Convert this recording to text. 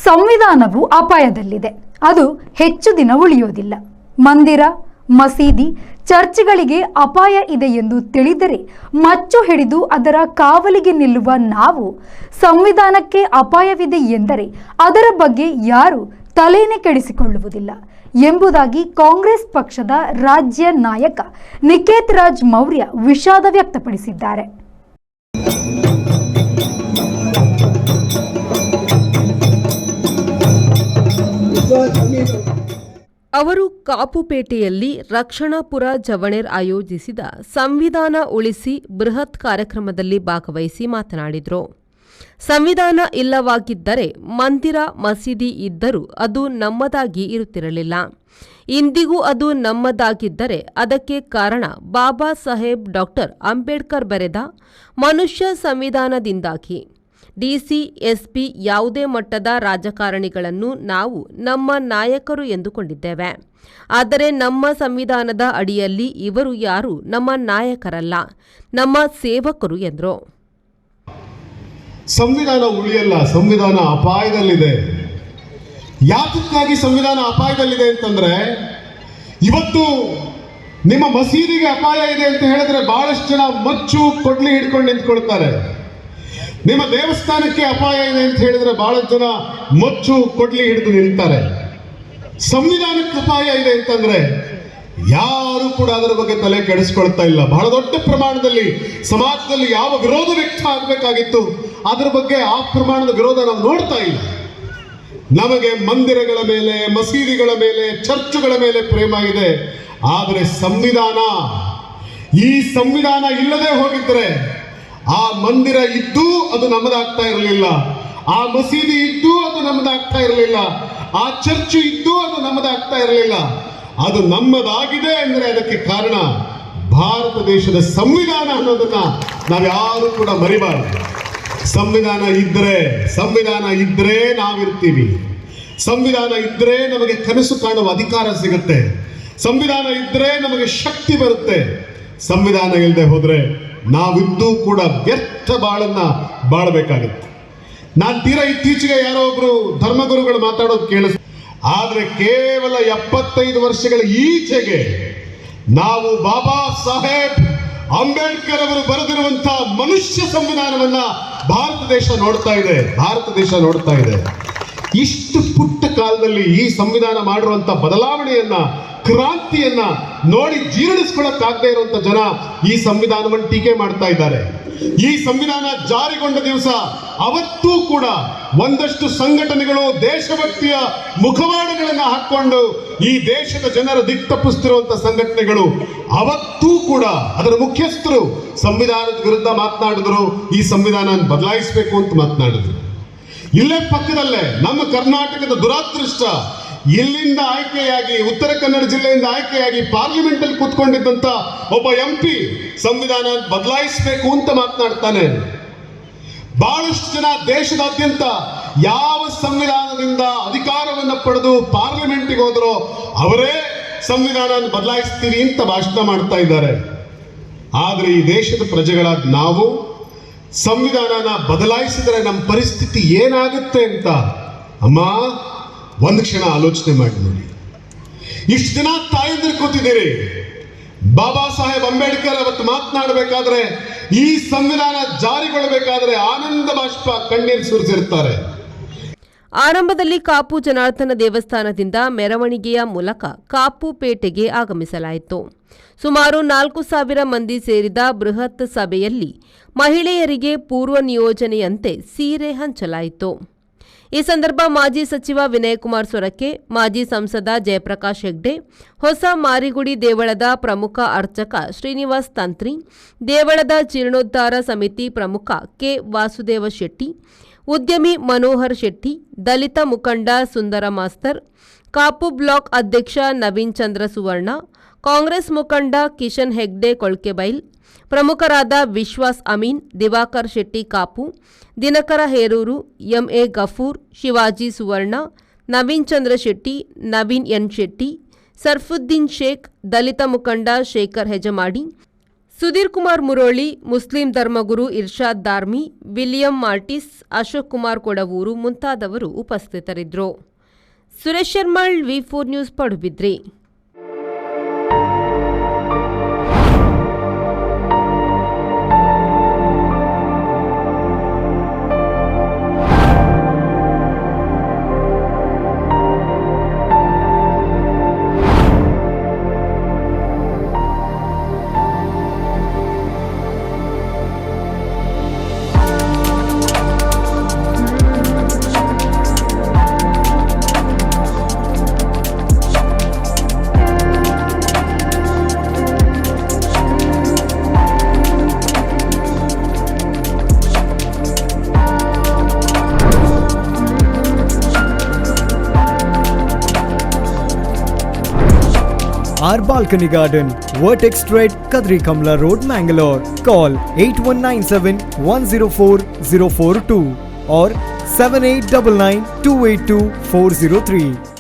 ಸಂವಿಧಾನವು ಅಪಾಯದಲ್ಲಿದೆ. ಅದು ಹೆಚ್ಚು ದಿನ ಉಳಿಯೋದಿಲ್ಲ. ಮಂದಿರ, ಮಸೀದಿ, ಚರ್ಚ್ಗಳಿಗೆ ಅಪಾಯ ಇದೆ ಎಂದು ತಿಳಿದರೆ ಮಚ್ಚು ಹಿಡಿದು ಅದರ ಕಾವಲಿಗೆ ನಿಲ್ಲುವ ನಾವು ಸಂವಿಧಾನಕ್ಕೆ ಅಪಾಯವಿದೆ ಎಂದರೆ ಅದರ ಬಗ್ಗೆ ಯಾರು ತಲೆನೇ ಕೆಡಿಸಿಕೊಳ್ಳುವುದಿಲ್ಲ ಎಂಬುದಾಗಿ ಕಾಂಗ್ರೆಸ್ ಪಕ್ಷದ ರಾಜ್ಯ ನಾಯಕ ನಿಕೇತ್ ರಾಜ್ ಮೌರ್ಯ ವಿಷಾದ ವ್ಯಕ್ತಪಡಿಸಿದ್ದಾರೆ. ಅವರು ಕಾಪುಪೇಟೆಯಲ್ಲಿ ರಕ್ಷಣಾಪುರ ಜವಣೇರ್ ಆಯೋಜಿಸಿದ ಸಂವಿಧಾನ ಉಳಿಸಿ ಬೃಹತ್ ಕಾರ್ಯಕ್ರಮದಲ್ಲಿ ಭಾಗವಹಿಸಿ ಮಾತನಾಡಿದರು. ಸಂವಿಧಾನ ಇಲ್ಲವಾಗಿದ್ದರೆ ಮಂದಿರ, ಮಸೀದಿ ಇದ್ದರೂ ಅದು ನಮ್ಮದಾಗಿ ಇರುತ್ತಿರಲಿಲ್ಲ. ಇಂದಿಗೂ ಅದು ನಮ್ಮದಾಗಿದ್ದರೆ ಅದಕ್ಕೆ ಕಾರಣ ಬಾಬಾ ಸಾಹೇಬ್ ಡಾಕ್ಟರ್ ಅಂಬೇಡ್ಕರ್ ಬರೆದ ಮನುಷ್ಯ ಸಂವಿಧಾನದಿಂದಾಗಿ. ಡಿಸಿ, ಎಸ್ಪಿ, ಯಾವುದೇ ಮಟ್ಟದ ರಾಜಕಾರಣಿಗಳನ್ನು ನಾವು ನಮ್ಮ ನಾಯಕರು ಎಂದುಕೊಂಡಿದ್ದೇವೆ. ಆದರೆ ನಮ್ಮ ಸಂವಿಧಾನದ ಅಡಿಯಲ್ಲಿ ಇವರು ಯಾರು ನಮ್ಮ ನಾಯಕರಲ್ಲ, ನಮ್ಮ ಸೇವಕರು ಎಂದರು. ಸಂವಿಧಾನ ಉಳಿಯಲ್ಲ, ಸಂವಿಧಾನ ಅಪಾಯದಲ್ಲಿದೆ. ಯಾತಕ್ಕಾಗಿ ಸಂವಿಧಾನ ಅಪಾಯದಲ್ಲಿದೆ ಅಂತಂದ್ರೆ, ಇವತ್ತು ನಿಮ್ಮ ಮಸೀದಿಗೆ ಅಪಾಯ ಇದೆ ಅಂತ ಹೇಳಿದ್ರೆ ಬಹಳಷ್ಟು ಜನ ಮಚ್ಚು ಕೊಡ್ಲಿ ಹಿಡ್ಕೊಂಡು ನಿಂತ್ಕೊಳ್ತಾರೆ. ನಿಮ್ಮ ದೇವಸ್ಥಾನಕ್ಕೆ ಅಪಾಯ ಇದೆ ಅಂತ ಹೇಳಿದ್ರೆ ಬಹಳಷ್ಟು ಜನ ಮಚ್ಚು ಕೊಡ್ಲಿ ಹಿಡಿದು ನಿಲ್ತಾರೆ. ಸಂವಿಧಾನಕ್ಕೆ ಅಪಾಯ ಇದೆ ಅಂತಂದ್ರೆ ಯಾರು ಕೂಡ ಅದರ ಬಗ್ಗೆ ತಲೆ ಕೆಡಿಸ್ಕೊಳ್ತಾ ಇಲ್ಲ. ಬಹಳ ದೊಡ್ಡ ಪ್ರಮಾಣದಲ್ಲಿ ಸಮಾಜದಲ್ಲಿ ಯಾವ ವಿರೋಧ ವ್ಯಕ್ತ ಆಗಬೇಕಾಗಿತ್ತು ಅದರ ಬಗ್ಗೆ ಆ ಪ್ರಮಾಣದ ವಿರೋಧ ನಾವು ನೋಡ್ತಾ ಇಲ್ಲ. ನಮಗೆ ಮಂದಿರಗಳ ಮೇಲೆ, ಮಸೀದಿಗಳ ಮೇಲೆ, ಚರ್ಚುಗಳ ಮೇಲೆ ಪ್ರೇಮ ಇದೆ. ಆದರೆ ಈ ಸಂವಿಧಾನ ಇಲ್ಲದೆ ಹೋಗಿದ್ರೆ ಆ ಮಂದಿರ ಇದ್ದು ಅದು ನಮ್ಮದಾಗ್ತಾ ಇರಲಿಲ್ಲ, ಆ ಮಸೀದಿ ಇದ್ದು ಅದು ನಮ್ಮದಾಗ್ತಾ ಇರಲಿಲ್ಲ, ಆ ಚರ್ಚು ಇದ್ದು ಅದು ನಮ್ಮದಾಗ್ತಾ ಇರಲಿಲ್ಲ. ಅದು ನಮ್ಮದಾಗಿದೆ ಅಂದ್ರೆ ಅದಕ್ಕೆ ಕಾರಣ ಭಾರತ ದೇಶದ ಸಂವಿಧಾನ ಅನ್ನೋದನ್ನ ನಾವ್ಯಾರು ಕೂಡ ಮರಿಬಾರದು. ಸಂವಿಧಾನ ಇದ್ರೆ ನಾವಿರ್ತೀವಿ. ಸಂವಿಧಾನ ಇದ್ರೆ ನಮಗೆ ಕನಸು ಕಾಣುವ ಅಧಿಕಾರ ಸಿಗುತ್ತೆ. ಸಂವಿಧಾನ ಇದ್ರೆ ನಮಗೆ ಶಕ್ತಿ ಬರುತ್ತೆ. ಸಂವಿಧಾನ ಇಲ್ಲದೆ ಹೋದ್ರೆ ನಾವಿದ್ದೂ ಕೂಡ ವ್ಯರ್ಥ ಬಾಳನ್ನ ಬಾಳಬೇಕಾಗುತ್ತೆ. ನಾನು ತೀರಾ ಇತ್ತೀಚೆಗೆ ಯಾರೋ ಒಬ್ರು ಧರ್ಮಗುರುಗಳು ಮಾತಾಡೋದು ಕೇಳಿಸ್, ಆದ್ರೆ ಕೇವಲ 75 ವರ್ಷಗಳ ಈಚೆಗೆ ನಾವು ಬಾಬಾ ಸಾಹೇಬ್ ಅಂಬೇಡ್ಕರ್ ಅವರು ಬರೆದಿರುವಂತಹ ಮನುಷ್ಯ ಸಂವಿಧಾನವನ್ನ ಭಾರತ ದೇಶ ನೋಡ್ತಾ ಇದೆ. ಇಷ್ಟು ಪುಟ್ಟ ಕಾಲದಲ್ಲಿ ಈ ಸಂವಿಧಾನ ಮಾಡಿರುವಂತ ಬದಲಾವಣೆಯನ್ನ, ಕ್ರಾಂತಿಯನ್ನ ನೋಡಿ ಜೀರ್ಣಿಸ್ಕೊಳ್ಳಕ್ಕಾಗದೇ ಇರುವಂತ ಜನ ಈ ಸಂವಿಧಾನವನ್ನು ಟೀಕೆ ಮಾಡ್ತಾ ಇದ್ದಾರೆ. ಈ ಸಂವಿಧಾನ ಜಾರಿಗೊಂಡ ದಿವಸ ಅವತ್ತೂ ಕೂಡ ಒಂದಷ್ಟು ಸಂಘಟನೆಗಳು ದೇಶಭಕ್ತಿಯ ಮುಖವಾಡಗಳನ್ನ ಹಾಕೊಂಡು ಈ ದೇಶದ ಜನರ ದಿಕ್ತಪ್ಪಿಸ್ತಿರುವಂತ ಸಂಘಟನೆಗಳು ಅವತ್ತೂ ಕೂಡ ಅದರ ಮುಖ್ಯಸ್ಥರು ಸಂವಿಧಾನದ ವಿರುದ್ಧ ಮಾತನಾಡಿದ್ರು. ಈ ಸಂವಿಧಾನ ಬದಲಾಯಿಸಬೇಕು ಅಂತ ಮಾತನಾಡಿದ್ರು. ಇಲ್ಲೇ ಪಕ್ಕದಲ್ಲೇ ನಮ್ಮ ಕರ್ನಾಟಕದ ದುರಾದೃಷ್ಟ, ಇಲ್ಲಿಂದ ಆಯ್ಕೆಯಾಗಿ ಉತ್ತರ ಕನ್ನಡ ಜಿಲ್ಲೆಯಿಂದ ಆಯ್ಕೆಯಾಗಿ ಪಾರ್ಲಿಮೆಂಟ್ ಅಲ್ಲಿ ಕೂತ್ಕೊಂಡಿದ್ದಂತ ಒಬ್ಬ MP ಸಂವಿಧಾನ ಬದಲಾಯಿಸಬೇಕು ಅಂತ ಮಾತನಾಡ್ತಾನೆ. ಬಹಳಷ್ಟು ಜನ ದೇಶದಾದ್ಯಂತ ಯಾವ ಸಂವಿಧಾನದಿಂದ ಅಧಿಕಾರವನ್ನು ಪಡೆದು ಪಾರ್ಲಿಮೆಂಟ್ಗೆ ಹೋದರೋ ಅವರೇ ಸಂವಿಧಾನ ಬದಲಾಯಿಸ್ತೀವಿ ಅಂತ ಭಾಷಣ ಮಾಡ್ತಾ ಇದ್ದಾರೆ. ಆದ್ರೆ ಈ ದೇಶದ ಪ್ರಜೆಗಳಾದ ನಾವು ಸಂವಿಧಾನನ ಬದಲಾಯಿಸಿದ್ರೆ ನಮ್ಮ ಪರಿಸ್ಥಿತಿ ಏನಾಗುತ್ತೆ ಅಂತ ಅಮ್ಮ ಒಂದು ಕ್ಷಣ ಆಲೋಚನೆ ಮಾಡಿ ನೋಡಿ. ಇಷ್ಟು ದಿನ ತಾಯಂದಿರು ಕೂತಿದ್ದೀರಿ. ಬಾಬಾ ಸಾಹೇಬ್ ಅಂಬೇಡ್ಕರ್ ಅವತ್ತು ಮಾತನಾಡಬೇಕಾದ್ರೆ, ಈ ಸಂವಿಧಾನ ಜಾರಿಗೊಳ್ಳಬೇಕಾದ್ರೆ ಆನಂದ ಬಾಷ್ಪ ಕಣ್ಣೀರು ಸುರಿಸಿರ್ತಾರೆ. ಆರಂಭದಲ್ಲಿ ಕಾಪು ಜನಾರ್ದನ ದೇವಸ್ಥಾನದಿಂದ ಮೆರವಣಿಗೆಯ ಮೂಲಕ ಕಾಪುಪೇಟೆಗೆ ಆಗಮಿಸಲಾಯಿತು. ಸುಮಾರು 4,000 ಮಂದಿ ಸೇರಿದ ಬೃಹತ್ ಸಭೆಯಲ್ಲಿ ಮಹಿಳೆಯರಿಗೆ ಪೂರ್ವ ನಿಯೋಜನೆಯಂತೆ ಸೀರೆ ಹಂಚಲಾಯಿತು. ಈ ಸಂದರ್ಭ ಮಾಜಿ ಸಚಿವ ವಿನಯಕುಮಾರ್ ಸೊರಕೆ, ಮಾಜಿ ಸಂಸದ ಜಯಪ್ರಕಾಶ್ ಹೆಗ್ಡೆ, ಹೊಸ ಮಾರಿಗುಡಿ ದೇವಳದ ಪ್ರಮುಖ ಅರ್ಚಕ ಶ್ರೀನಿವಾಸ್ ತಂತ್ರಿ, ದೇವಳದ ಜೀರ್ಣೋದ್ಧಾರ ಸಮಿತಿ ಪ್ರಮುಖ ಕೆ. ವಾಸುದೇವ ಶೆಟ್ಟಿ, ಉದ್ಯಮಿ ಮನೋಹರ್ ಶೆಟ್ಟಿ, ದಲಿತ ಮುಖಂಡ ಸುಂದರ ಮಾಸ್ತರ್, ಕಾಪು ಬ್ಲಾಕ್ ಅಧ್ಯಕ್ಷ ನವೀನ್ ಚಂದ್ರ ಸುವರ್ಣ, ಕಾಂಗ್ರೆಸ್ ಮುಖಂಡ ಕಿಶನ್ ಹೆಗ್ಡೆ ಕೊಳ್ಕೆಬೈಲ್, ಪ್ರಮುಖರಾದ ವಿಶ್ವಾಸ್ ಅಮೀನ್, ದಿವಾಕರ್ ಶೆಟ್ಟಿ ಕಾಪು, ದಿನಕರ ಹೇರೂರು, ಎಂಎ ಗಫೂರ್, ಶಿವಾಜಿ ಸುವರ್ಣ, ನವೀನ್ ಚಂದ್ರ ಶೆಟ್ಟಿ, ನವೀನ್ ಎನ್ ಶೆಟ್ಟಿ, ಸರ್ಫುದ್ದೀನ್ ಶೇಖ್, ದಲಿತ ಮುಖಂಡ ಶೇಖರ್ ಹೆಜಮಾಡಿ, ಸುಧೀರ್ ಕುಮಾರ್ ಮುರೋಳಿ, ಮುಸ್ಲಿಂ ಧರ್ಮಗುರು ಇರ್ಷಾದ್ ದಾರ್ಮಿ, ವಿಲಿಯಂ ಮಾರ್ಟಿಸ್, ಅಶೋಕ್ ಕುಮಾರ್ ಕೊಡವೂರು ಮುಂತಾದವರು ಉಪಸ್ಥಿತರಿದ್ದರು. Suresh Sharmal, V4 news, Padubidri. Our balcony garden, Vertex Street, Kadri Kamla Road, Mangalore. Call 8197 104 042 or 7899 282 403.